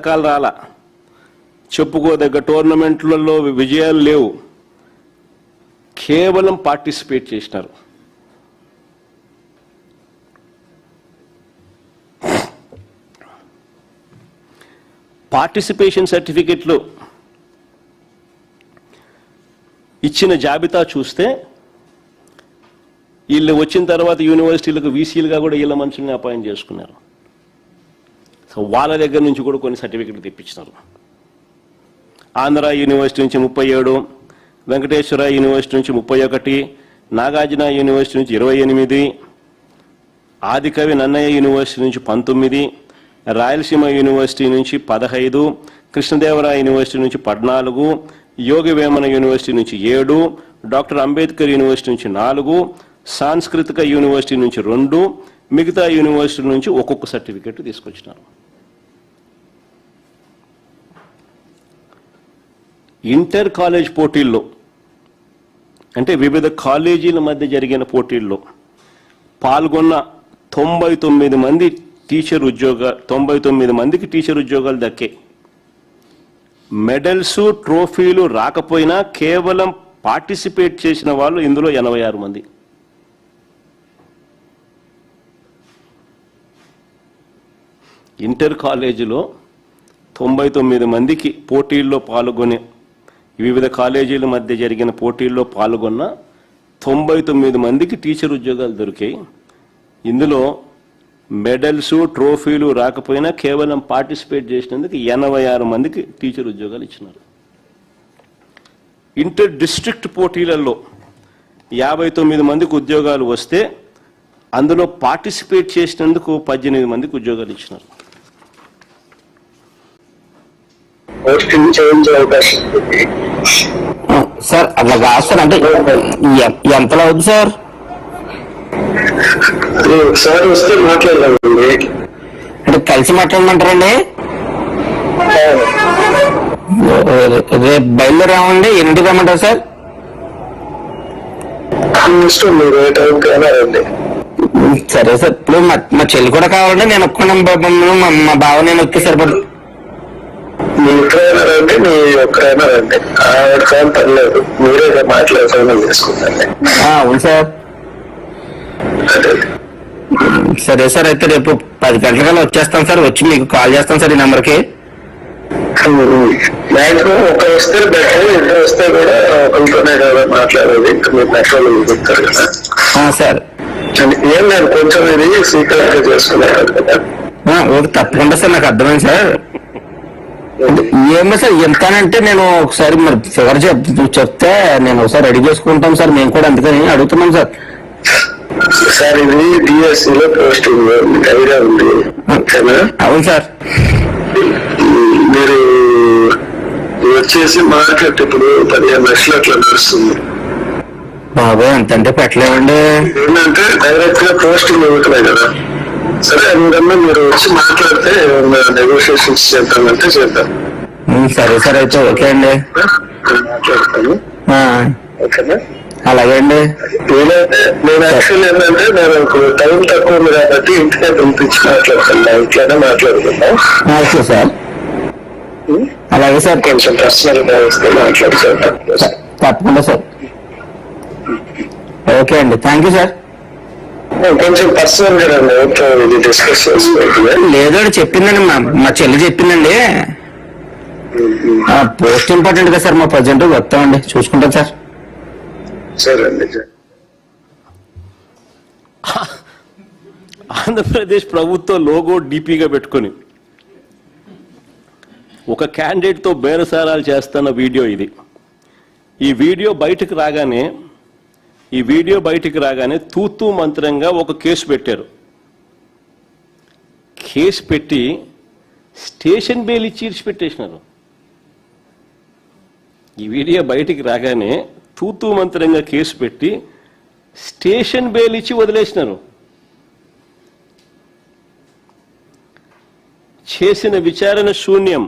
పథకాలు రాలా, చెప్పుకోదగ్గ టోర్నమెంట్లలో విజయాలు లేవు, కేవలం పార్టిసిపేట్ చేసినారు. పార్టిసిపేషన్ సర్టిఫికెట్లు ఇచ్చిన జాబితా చూస్తే వీళ్ళు వచ్చిన తర్వాత యూనివర్సిటీలకు వీసీలుగా కూడా వీళ్ళ మనుషుల్ని అపాయింట్ చేసుకున్నారు. సో వాళ్ళ దగ్గర నుంచి కూడా కొన్ని సర్టిఫికెట్లు తెప్పించినారు. ఆంధ్ర యూనివర్సిటీ నుంచి 37, వెంకటేశ్వర యూనివర్సిటీ నుంచి 31, నాగార్జున యూనివర్సిటీ నుంచి 28, ఆదికవి నన్నయ్య యూనివర్సిటీ నుంచి 19, రాయలసీమ యూనివర్సిటీ నుంచి 15, కృష్ణదేవరాయ యూనివర్సిటీ నుంచి 14, యోగి వేమన యూనివర్సిటీ నుంచి 7, డాక్టర్ అంబేద్కర్ యూనివర్సిటీ నుంచి 4, సాంస్కృతిక యూనివర్సిటీ నుంచి 2, మిగతా యూనివర్సిటీ నుంచి ఒక్కొక్క సర్టిఫికెట్ తీసుకొచ్చినారు. ఇంటర్ కాలేజ్ పోటీల్లో అంటే వివిధ కాలేజీల మధ్య జరిగిన పోటీల్లో పాల్గొన్న 99 మంది 99 మందికి టీచర్ ఉద్యోగాలు దక్కే. మెడల్స్ ట్రోఫీలు రాకపోయినా కేవలం పార్టిసిపేట్ చేసిన వాళ్ళు ఇందులో 86 మంది. ఇంటర్ కాలేజీలో 99 మందికి పోటీల్లో పాల్గొనే, వివిధ కాలేజీల మధ్య జరిగిన పోటీల్లో పాల్గొన్న 99 మందికి టీచర్ ఉద్యోగాలు దొరికాయి. ఇందులో మెడల్స్ ట్రోఫీలు రాకపోయినా కేవలం పార్టిసిపేట్ చేసినందుకు 86 మందికి టీచర్ ఉద్యోగాలు ఇచ్చినారు. ఇంటర్ డిస్ట్రిక్ట్ పోటీలలో 59 మందికి ఉద్యోగాలు వస్తే అందులో పార్టిసిపేట్ చేసినందుకు 18 మందికి ఉద్యోగాలు ఇచ్చినారు. సార్ అట్లా కాదు సార్, అంటే ఎంతలో అవుతుంది సార్? సార్ వస్తే మాట్లాడదామండి. అంటే కలిసి మాట్లాడమంటారండి? రేపు బయలుదేరామండి. ఎన్నింటికి రమ్మంటారు సార్? ఇష్టం, మీరు ఏ టైంకి అయినా రండి. సరే సార్. ఇప్పుడు మా చెల్లి కూడా కావాలండి. నేను ఒప్పుకున్నాను, మా బావ నేను ఒకే సరిపడు. మీ ఇక్కడైనా రండి, మీ ఒక్కరైనా రండి, ఆవిడ పర్లేదు, మీరే మాట్లాడే ఫైనల్ చేసుకుంటాండి. అవును సార్. సరే సార్, అయితే రేపు 10 గంటలకల్లా వచ్చేస్తాను సార్. వచ్చి మీకు కాల్ చేస్తాను సార్ ఈ నెంబర్కి. మ్యాక్సిమం ఒక వస్తే బెటర్, ఇద్దరు వస్తే కూడా ఒకరితోనే కదా మాట్లాడేది. ఇంకా మీరు పెట్రోల్ చెప్తారు కదా సార్. ఏం లేదు, కొంచెం ఇది సీక్రెట్ గా చేసుకున్నారు కదా. ఓకే, తప్పకుండా సార్. నాకు అర్థమైంది సార్. ఏమో సార్, ఎంతానంటే నేను ఒకసారి మరి ఫిగర్ చెప్తే నేను ఒకసారి రెడీ చేసుకుంటాం సార్. మేము కూడా అందుకని అడుగుతున్నాం సార్. సార్ ఇది డిఎస్సీలో పోస్టింగ్ ఐడియా ఉంది. అవును సార్. మీరు వచ్చేసి మార్కెట్ ఇప్పుడు 15 లక్షలు అట్లా నడుస్తుంది. బాబోయ్, ఎంతంటే పెట్టలేమండి. ఏంటంటే డైరెక్ట్ గా పోస్టింగ్ ఇవ్వట్లేదు కదా. సరే, అందుకన్నా మీరు వచ్చి మాట్లాడితే నెగోషియేషన్స్ చేద్దామంటే చేద్దాం. సరే సార్, అయితే ఓకే అండి. మాట్లాడతాను. ఓకేనా? అలాగే అండి. నేను యాక్చువల్ ఏంటంటే నేను టైం తక్కువ ఉంది కాబట్టి ఇంటికే పిలిపించి మాట్లాడుతున్నా. ఇట్లానే మాట్లాడుతున్నా. Okay sir. అలాగే సార్. కొంచెం పర్సనల్ గా వస్తే మాట్లాడుతాను. తప్పకుండా సార్. ఓకే అండి, థ్యాంక్ యూ సార్. కొంచెం పర్సనల్ గా రండి, డిస్కస్ చేసుకోవాలి. లేదో చెప్పిందండి, మా చెల్లి చెప్పిందండి. పోస్ట్ ఇంపార్టెంట్ కదా సార్. మా ప్రజెంట్ వస్తామండి, చూసుకుంటాం సార్. సరే అండి. ఆంధ్రప్రదేశ్ ప్రభుత్వ లోగో డీపీగా పెట్టుకొని ఒక క్యాండిడేట్తో బేరసారాలు చేస్తున్న వీడియో ఇది. ఈ వీడియో బయటికి రాగానే తూతూ మంత్రంగా ఒక కేసు పెట్టారు. కేసు పెట్టి స్టేషన్ బెయిల్ ఇచ్చి ఇడిచిపెట్టేసినారు. ఈ వీడియో బయటికి రాగానే తూతూ మంత్రంగా కేసు పెట్టి స్టేషన్ బెయిల్ ఇచ్చి వదిలేసినారు. చేసిన విచారణ శూన్యం.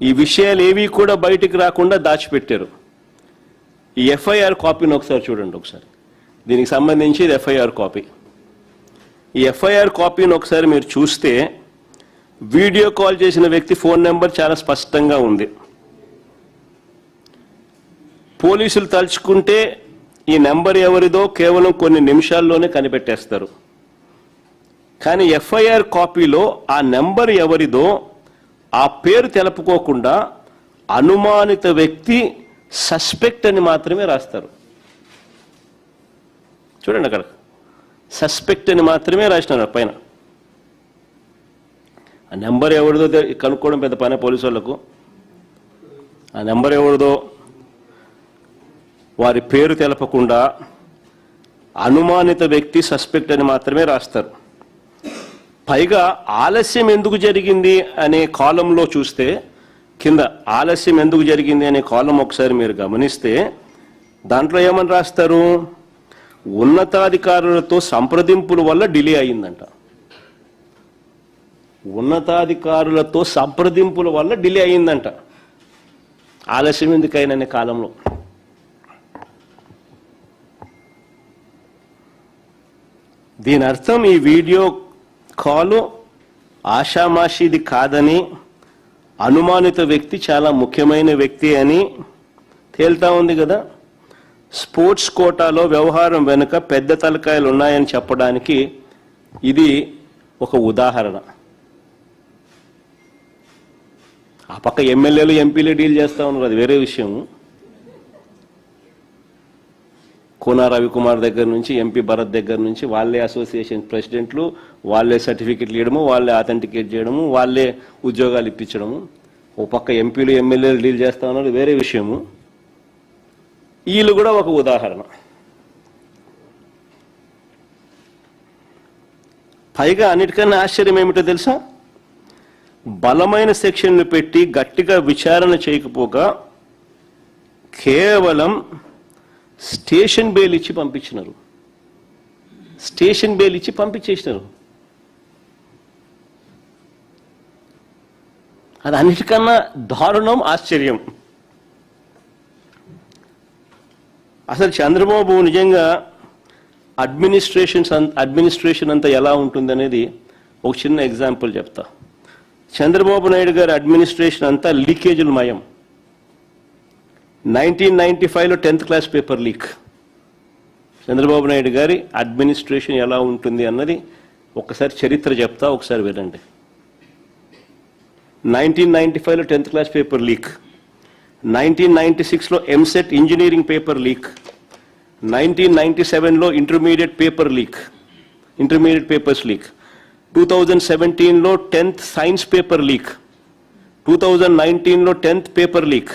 ఈ విషయాలు ఏవి కూడా బయటికి రాకుండా దాచిపెట్టారు. ఈ ఎఫ్ఐఆర్ కాపీని ఒకసారి చూడండి. ఒకసారి దీనికి సంబంధించి ఇది ఎఫ్ఐఆర్ కాపీ. ఈ ఎఫ్ఐఆర్ కాపీని ఒకసారి మీరు చూస్తే వీడియో కాల్ చేసిన వ్యక్తి ఫోన్ నెంబర్ చాలా స్పష్టంగా ఉంది. పోలీసులు తలుచుకుంటే ఈ నెంబర్ ఎవరిదో కేవలం కొన్ని నిమిషాల్లోనే కనిపెట్టేస్తారు. కానీ ఎఫ్ఐఆర్ కాపీలో ఆ నెంబర్ ఎవరిదో ఆ పేరు తెలుపుకోకుండా అనుమానిత వ్యక్తి సస్పెక్ట్ అని మాత్రమే రాస్తారు. చూడండి, అక్కడ సస్పెక్ట్ అని మాత్రమే రాసినారు పైన. ఆ నెంబర్ ఎవరిదో కనుక్కోవడం పెద్ద పని పోలీసు వాళ్ళకు. ఆ నెంబర్ ఎవరిదో వారి పేరు తెలపకుండా అనుమానిత వ్యక్తి సస్పెక్ట్ అని మాత్రమే రాస్తారు. పైగా ఆలస్యం ఎందుకు జరిగింది అనే కాలంలో చూస్తే, కింద ఆలస్యం ఎందుకు జరిగింది అనే కాలం ఒకసారి మీరు గమనిస్తే దాంట్లో ఏమని రాస్తారు? ఉన్నతాధికారులతో సంప్రదింపుల వల్ల డిలే అయిందంట. ఉన్నతాధికారులతో సంప్రదింపుల వల్ల డిలే అయిందంట. ఆలస్యం ఎందుకైనా కాలంలో. దీని అర్థం ఈ వీడియో కాలు ఆషామాషిది కాదని, అనుమానిత వ్యక్తి చాలా ముఖ్యమైన వ్యక్తి అని తేల్తా ఉంది కదా. స్పోర్ట్స్ కోటాలో వ్యవహారం వెనుక పెద్ద తలకాయలు ఉన్నాయని చెప్పడానికి ఇది ఒక ఉదాహరణ. ఆ పక్క ఎమ్మెల్యేలు ఎంపీలు డీల్ చేస్తూ ఉన్నారు, అది వేరే విషయం. కోన రవికుమార్ దగ్గర నుంచి ఎంపీ భరత్ దగ్గర నుంచి వాళ్ళే అసోసియేషన్ ప్రెసిడెంట్లు, వాళ్ళే సర్టిఫికెట్లు ఇవ్వడము, వాళ్ళే అథెంటికేట్ చేయడము, వాళ్ళే ఉద్యోగాలు ఇప్పించడము. ఓ పక్క ఎంపీలు ఎమ్మెల్యేలు డీల్ చేస్తా ఉన్నారు, వేరే విషయము. వీళ్ళు కూడా ఒక ఉదాహరణ. పైగా అన్నిటికన్నా ఆశ్చర్యం ఏమిటో తెలుసా? బలమైన సెక్షన్లు పెట్టి గట్టిగా విచారణ చేయకపోగా కేవలం స్టేషన్ బెయిల్ ఇచ్చి పంపించినారు. స్టేషన్ బెయిల్ ఇచ్చి పంపించేసినారు. అది అన్నిటికన్నా దారుణం, ఆశ్చర్యం. అసలు చంద్రబాబు నిజంగా అడ్మినిస్ట్రేషన్ అంతా ఎలా ఉంటుందనేది ఒక చిన్న ఎగ్జాంపుల్ చెప్తా. చంద్రబాబు నాయుడు గారి అడ్మినిస్ట్రేషన్ అంతా లీకేజీలు మయం. 1995లో 10th class paper leak. Chandrababu Naidu గారి అడ్మినిస్ట్రేషన్ ఎలా ఉంటుంది అన్నది ఒకసారి చరిత్ర చెప్తా, ఒకసారి వినండి. 1995లో 10th క్లాస్ పేపర్ లీక్, 1996లో ఎంసెట్ ఇంజనీరింగ్ పేపర్ లీక్, 1997లో ఇంటర్మీడియట్ పేపర్స్ లీక్, 2017లో 10th సైన్స్ పేపర్ లీక్, 2019లో 10th పేపర్ లీక్,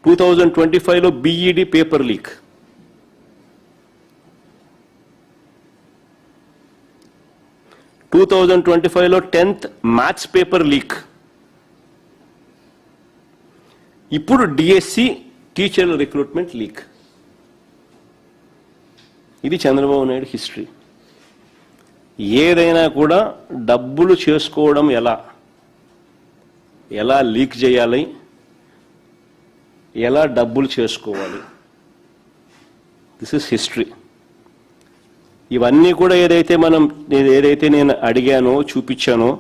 2025లో బీఈడి పేపర్ లీక్. టూ 2025లో 10th మ్యాథ్స్ పేపర్ లీక్. ఇప్పుడు డిఎస్సి టీచర్ల రిక్రూట్మెంట్ లీక్. ఇది చంద్రబాబు నాయుడు హిస్టరీ. ఏదైనా కూడా డబ్బులు చేసుకోవడం ఎలా లీక్ చేయాలి, ఎలా డబ్బులు చేసుకోవాలి, దిస్ ఇస్ హిస్టరీ. ఇవన్నీ కూడా ఏదైతే నేను అడిగానో, చూపించానో,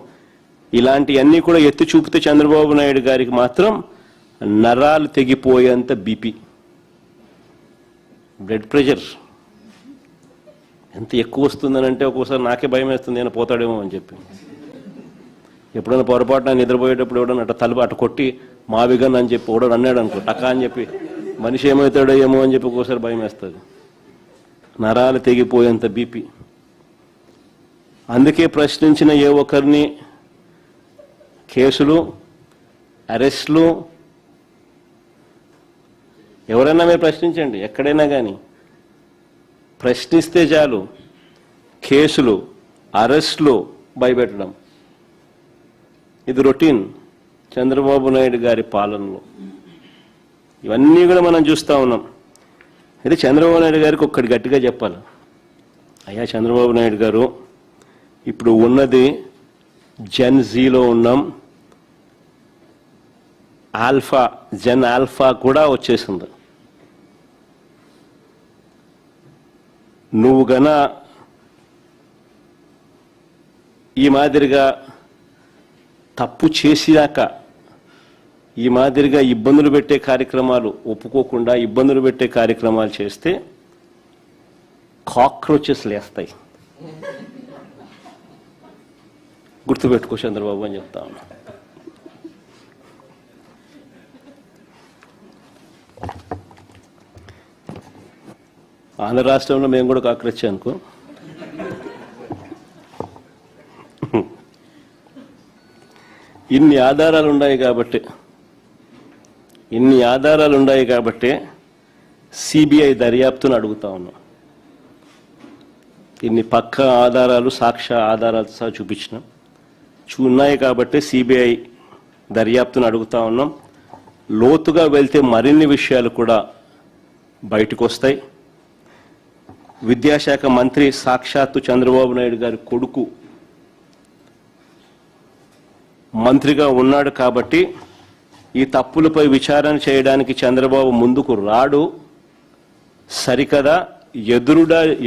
ఇలాంటివన్నీ కూడా ఎత్తి చూపితే చంద్రబాబు నాయుడు గారికి మాత్రం నరాలు తెగిపోయేంత బీపీ, బ్లడ్ ప్రెషర్ ఎంత ఎక్కువ వస్తుందనంటే ఒక్కోసారి నాకే భయం వేస్తుంది, నేను పోతాడేమో అని చెప్పి. ఎప్పుడైనా పొరపాటున నిద్రపోయేటప్పుడు ఎవడన్నా తలుపు అటు కొట్టి మావిగన్ అని చెప్పి ఎవడో అన్నాడు అనుకో, టకా అని చెప్పి మనిషి ఏమవుతాడో ఏమో అని చెప్పి ఒక్కోసారి భయం వేస్తుంది. నరాలు తెగిపోయేంత బీపీ. అందుకే ప్రశ్నించిన ఏ ఒక్కరిని కేసులు, అరెస్టులు, ఎవరైనా మీరు ప్రశ్నించండి, ఎక్కడైనా కానీ ప్రశ్నిస్తే చాలు కేసులు, అరెస్టులు, భయపెట్టడం. ఇది రొటీన్ చంద్రబాబు నాయుడు గారి పాలనలో. ఇవన్నీ కూడా మనం చూస్తూ ఉన్నాం. అయితే చంద్రబాబు నాయుడు గారికి ఒక్కటి గట్టిగా చెప్పాలి. అయ్యా చంద్రబాబు నాయుడు గారు, ఇప్పుడు ఉన్నది జెన్ జీలో ఉన్నాం, జెన్ ఆల్ఫా కూడా వచ్చేసింది. నువ్వు గన ఈ మాదిరిగా తప్పు చేసినాక ఈ మాదిరిగా ఇబ్బందులు పెట్టే కార్యక్రమాలు ఒప్పుకోకుండా ఇబ్బందులు పెట్టే కార్యక్రమాలు చేస్తే కాక్రోచెస్ లేస్తాయి. గుర్తుపెట్టుకో చంద్రబాబు అని చెప్తా ఉన్నా. ఆంధ్ర రాష్ట్రంలో మేము కూడా కాక్రోచ్ అనుకో. ఇన్ని ఆధారాలు ఉన్నాయి కాబట్టి సిబిఐ దర్యాప్తును అడుగుతా ఉన్నాం. ఇన్ని పక్క ఆధారాలు సాక్ష్య ఆధారాలతో సహా చూపించినాం. ఉన్నాయి కాబట్టి సిబిఐ దర్యాప్తును అడుగుతా ఉన్నాం. లోతుగా వెళ్తే మరిన్ని విషయాలు కూడా బయటకు వస్తాయి. విద్యాశాఖ మంత్రి సాక్షాత్తు చంద్రబాబు నాయుడు గారి కొడుకు మంత్రిగా ఉన్నాడు కాబట్టి ఈ తప్పులపై విచారణ చేయడానికి చంద్రబాబు ముందుకు రాడు. సరికదా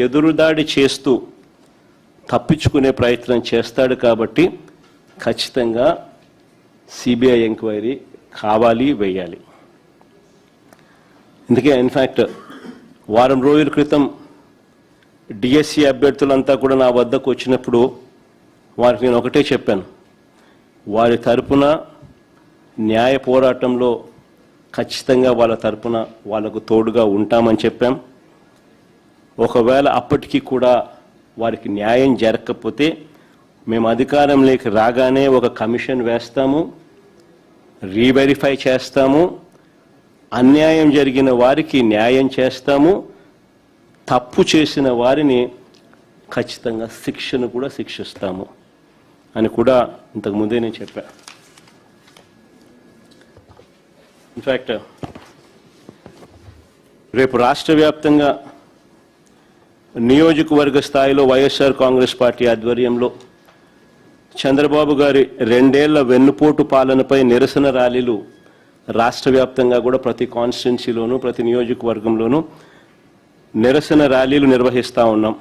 ఎదురుదాడి చేస్తూ తప్పించుకునే ప్రయత్నం చేస్తాడు కాబట్టి ఖచ్చితంగా సిబిఐ ఎంక్వైరీ కావాలి, వేయాలి. అందుకే ఇన్ఫ్యాక్ట్ వారం రోజుల క్రితం డిఎస్సి అభ్యర్థులంతా కూడా నా వద్దకు వచ్చినప్పుడు వారికి నేను ఒకటే చెప్పాను, వారి తరపున న్యాయ పోరాటంలో ఖచ్చితంగా వాళ్ళ తరపున వాళ్ళకు తోడుగా ఉంటామని చెప్పాం. ఒకవేళ అప్పటికీ కూడా వారికి న్యాయం జరగకపోతే మేము అధికారంలోకి రాగానే ఒక కమిషన్ వేస్తాము, రీవెరిఫై చేస్తాము, అన్యాయం జరిగిన వారికి న్యాయం చేస్తాము, తప్పు చేసిన వారిని ఖచ్చితంగా శిక్షను కూడా శిక్షిస్తాము అని కూడా ఇంతకుముందే నేను చెప్పా. ఇన్ఫ్యాక్ట్ రేపు రాష్ట్ర వ్యాప్తంగా నియోజకవర్గ స్థాయిలో వైఎస్ఆర్ కాంగ్రెస్ పార్టీ ఆధ్వర్యంలో చంద్రబాబు గారి 2 ఏళ్ల వెన్నుపోటు పాలనపై నిరసన ర్యాలీలు రాష్ట్ర వ్యాప్తంగా కూడా ప్రతి కాన్స్టిట్యున్సీలోనూ ప్రతి నియోజకవర్గంలోనూ నిరసన ర్యాలీలు నిర్వహిస్తూ ఉన్నాం.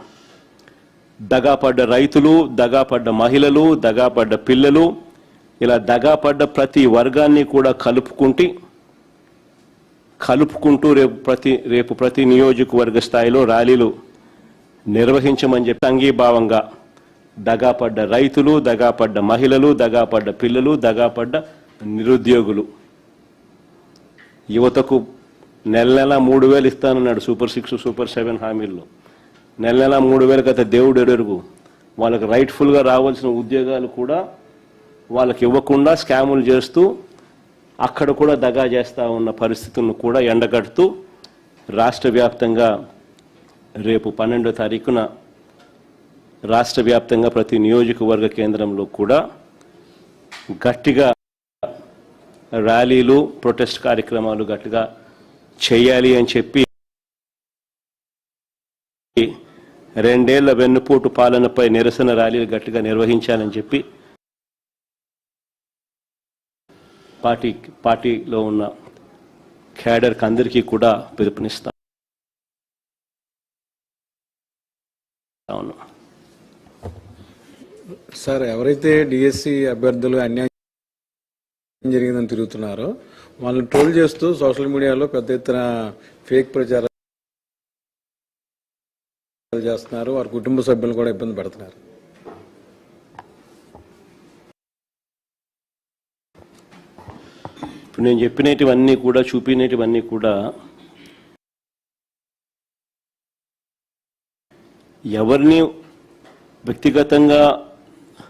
దగాపడ్డ రైతులు, దగాపడ్డ మహిళలు, దగాపడ్డ పిల్లలు, ఇలా దగాపడ్డ ప్రతి వర్గాన్ని కూడా కలుపుకుంటూ రేపు ప్రతి నియోజకవర్గ స్థాయిలో ర్యాలీలు నిర్వహించమని చెప్పి అంగీభావంగా దగాపడ్డ రైతులు, దగాపడ్డ మహిళలు, దగాపడ్డ పిల్లలు, దగాపడ్డ నిరుద్యోగులు, యువతకు నెల 3,000 ఇస్తానన్నాడు సూపర్ 6, సూపర్ 7 హామీల్లో. నెల 3,000 కథ దేవుడు ఎరుగు. వాళ్ళకి రైట్ఫుల్గా రావాల్సిన ఉద్యోగాలు కూడా వాళ్ళకి ఇవ్వకుండా స్కాములు చేస్తూ అక్కడ కూడా దగా చేస్తూ ఉన్న పరిస్థితులను కూడా ఎండగడుతూ రాష్ట్ర వ్యాప్తంగా రేపు 12వ తారీఖున రాష్ట్ర వ్యాప్తంగా ప్రతి నియోజకవర్గ కేంద్రంలో కూడా గట్టిగా ర్యాలీలు, ప్రొటెస్ట్ కార్యక్రమాలు గట్టిగా చేయాలి అని చెప్పి 2 ఏళ్ల వెన్నుపోటు పాలనపై నిరసన ర్యాలీలు గట్టిగా నిర్వహించాలని చెప్పి పార్టీలో ఉన్న క్యాడర్కి అందరికీ కూడా పిలుపునిస్తా ఉన్నాను. సార్, ఎవరైతే డిఎస్సి అభ్యర్థులు అన్యాయం జరిగిందని తిరుగుతున్నారో వాళ్ళని ట్రోల్ చేస్తూ సోషల్ మీడియాలో పెద్ద ఎత్తున ఫేక్ ప్రచారం చేస్తున్నారు. వారి కుటుంబ సభ్యులు కూడా ఇబ్బంది పెడుతున్నారు. ఇప్పుడు నేను చెప్పినటివన్నీ కూడా చూపినటివన్నీ కూడా ఎవరిని వ్యక్తిగతంగా